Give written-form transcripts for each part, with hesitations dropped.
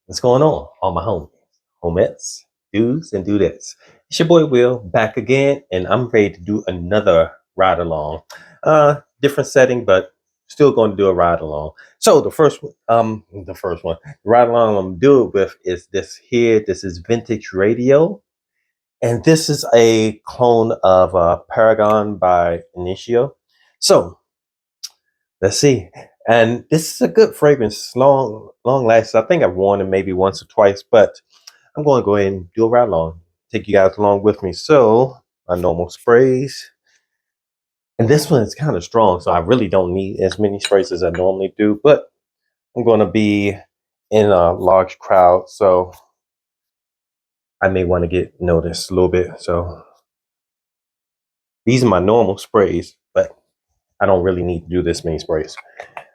What's going on? All my homies, homettes, dudes, and dudettes. It's your boy Will back again, and I'm ready to do another ride along. Different setting, but still going to do a ride along. So the ride along I'm gonna do it with is this here. This is Vintage Radio, and this is a clone of Paragon by Initio. So let's see. And this is a good fragrance, long lasting. I think I've worn it maybe once or twice, but I'm going to go ahead and do a ride along. Take you guys along with me. So, my normal sprays. And this one is kind of strong, so I really don't need as many sprays as I normally do, but I'm going to be in a large crowd, so I may want to get noticed a little bit. So, these are my normal sprays, but I don't really need to do this many sprays.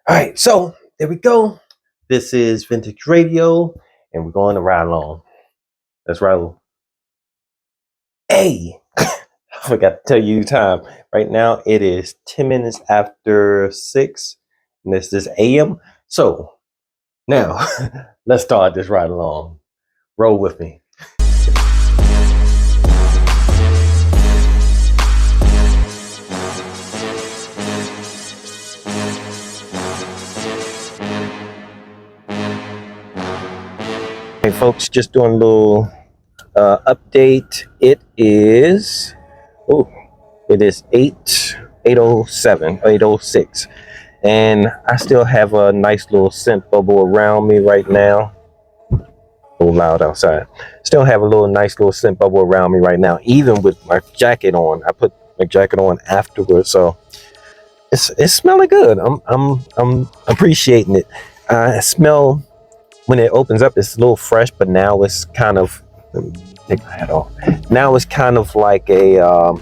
All right, so there we go. This is Vintage Radio, and we're going to ride along. Let's ride along. Hey, I forgot to tell you time. Right now it is 10 minutes after 6, and this is AM. So now let's start this ride along. Roll with me. Hey folks, just doing a little update. It is 8:07, 8:06, and I still have a nice little scent bubble around me right now. A little loud outside. Still have a nice little scent bubble around me right now, even with my jacket on. I put my jacket on afterwards, so it's smelling good. I'm appreciating it. I smell when it opens up. It's a little fresh, but now it's kind of, let me take my hat off. Now it's kind of like a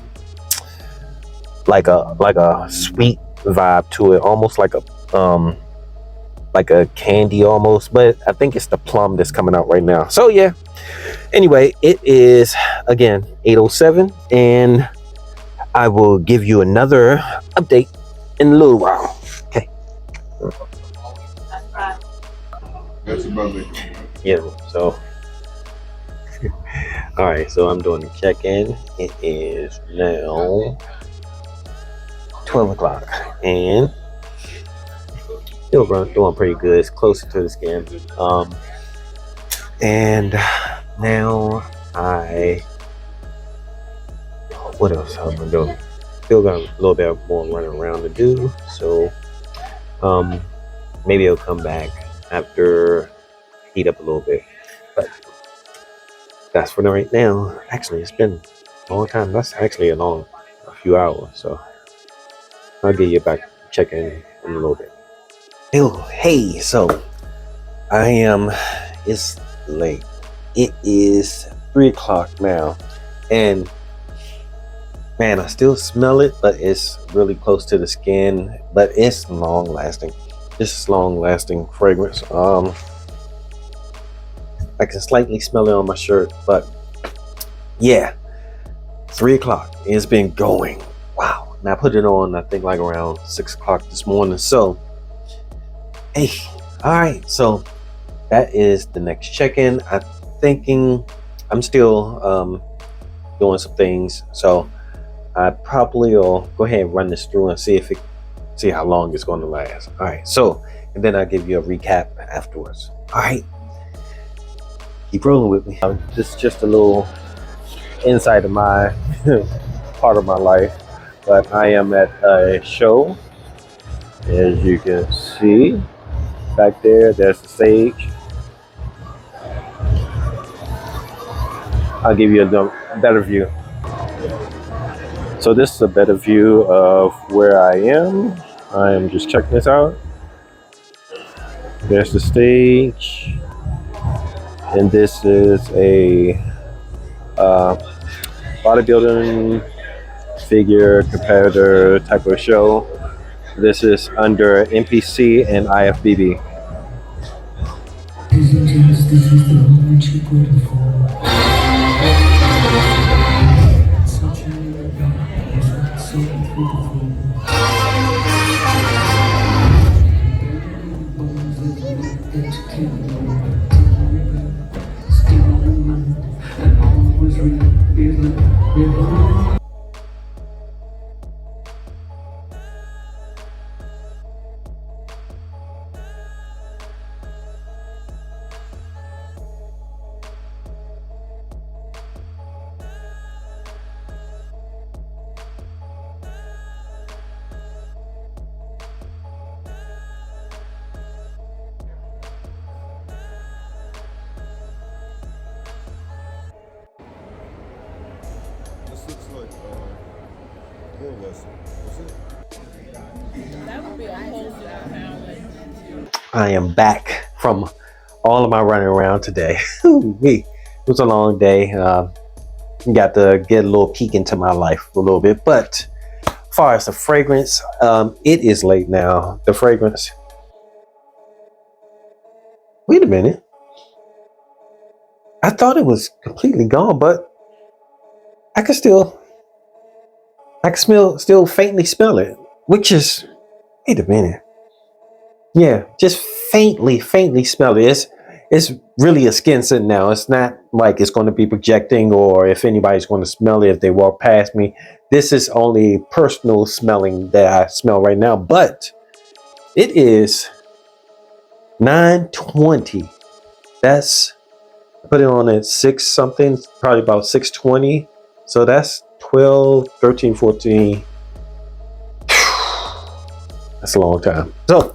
sweet vibe to it, almost like a candy almost, but I think it's the plum that's coming out right now. So yeah, anyway, it is again 8:07, and I will give you another update in a little while. Okay. That's about it. Yeah, so all right, so I'm doing the check-in. It is now 12 o'clock, and still doing pretty good. It's closer to the skin. And now what else am I doing? Still got a little bit more running around to do. So, maybe I'll come back after heat up a little bit. But that's for right now. Actually, it's been a long time. That's actually a few hours. So I'll get you back check in a little bit. Hey, so it's late. It is 3 o'clock now, and man, I still smell it, but it's really close to the skin, but it's long lasting. It's long lasting fragrance. I can slightly smell it on my shirt, but yeah, 3 o'clock. It's been going. Wow. And I put it on, I think, like around 6 o'clock this morning. So, hey, all right. So that is the next check-in. I'm still doing some things. So I probably will go ahead and run this through and see how long it's going to last. All right. So, and then I'll give you a recap afterwards. All right. Keep rolling with me. This is just a little insight of my part of my life. But I am at a show, as you can see back there. There's the stage. I'll give you a better view. So this is a better view of where I am. I am just checking this out. There's the stage, and this is a bodybuilding figure competitor type of show. This is under NPC and IFBB. This is the moment you're waiting for. Such a so beautiful. I am back from all of my running around today. It was a long day. Got to get a little peek into my life a little bit. But as far as the fragrance, it is late now. The fragrance. Wait a minute. I thought it was completely gone, but I can still, I can still faintly smell it. Which is, wait a minute. Yeah, just faintly smell it. It's really a skin scent now. It's not like it's going to be projecting or if anybody's going to smell it if they walk past me. This is only personal smelling that I smell right now. But it is 9:20. That's put it on at 6 something, probably about 6:20. So that's 12, 13, 14. That's a long time. So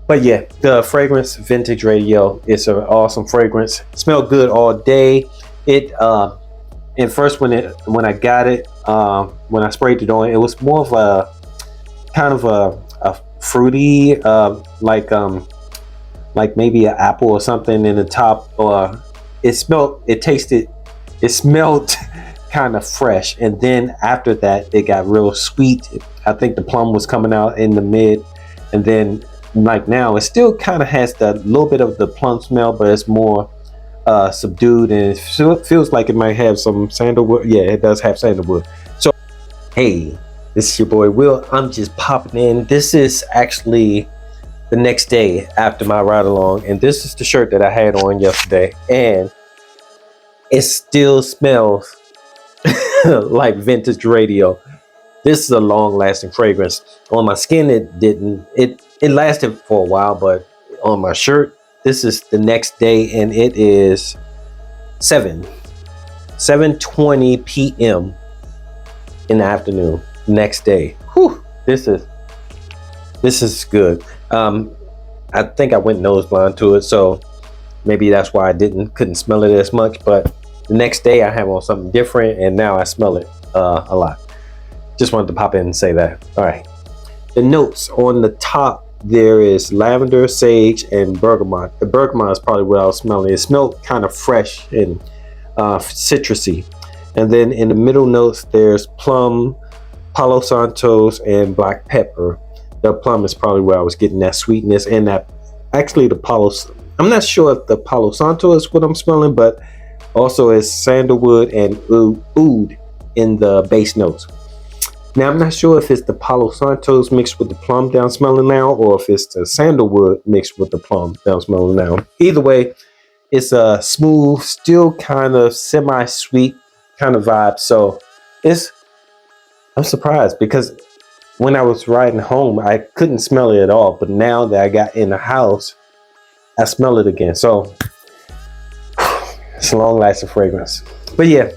but yeah, the fragrance Vintage Radio is an awesome fragrance. Smelled good all day. It and first when I got it, when I sprayed it on, it was more of a kind of a fruity, like maybe an apple or something in the top. Or it smelled kind of fresh, and then after that, it got real sweet. I think the plum was coming out in the mid, and then like now it still kind of has that little bit of the plum smell, but it's more subdued, and it feels like it might have some sandalwood. Yeah, it does have sandalwood. So hey, this is your boy Will. I'm just popping in. This is actually the next day after my ride along, and this is the shirt that I had on yesterday, and it still smells like Vintage Radio. This is a long-lasting fragrance. On my skin, it didn't. It lasted for a while, but on my shirt, this is the next day, and it is 7:20 p.m. in the afternoon. Next day. Whew, this is good. I think I went nose blind to it, so maybe that's why I couldn't smell it as much. But the next day, I have on something different, and now I smell it a lot. Just wanted to pop in and say that. All right. The notes on the top, there is lavender, sage, and bergamot. The bergamot is probably what I was smelling. It smelled kind of fresh and citrusy. And then in the middle notes, there's plum, Palo Santos, and black pepper. The plum is probably where I was getting that sweetness, and that actually the Palo. I'm not sure if the Palo Santo is what I'm smelling, but also is sandalwood and oud in the base notes. Now, I'm not sure if it's the Palo Santos mixed with the plum that I'm smelling now, or if it's the sandalwood mixed with the plum that I'm smelling now. Either way, it's a smooth, still kind of semi-sweet kind of vibe. So I'm surprised because when I was riding home, I couldn't smell it at all. But now that I got in the house, I smell it again. So it's a long-lasting fragrance. But yeah.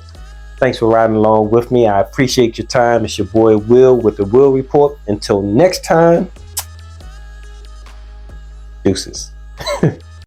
Thanks for riding along with me. I appreciate your time. It's your boy Will with the Will Report. Until next time, deuces.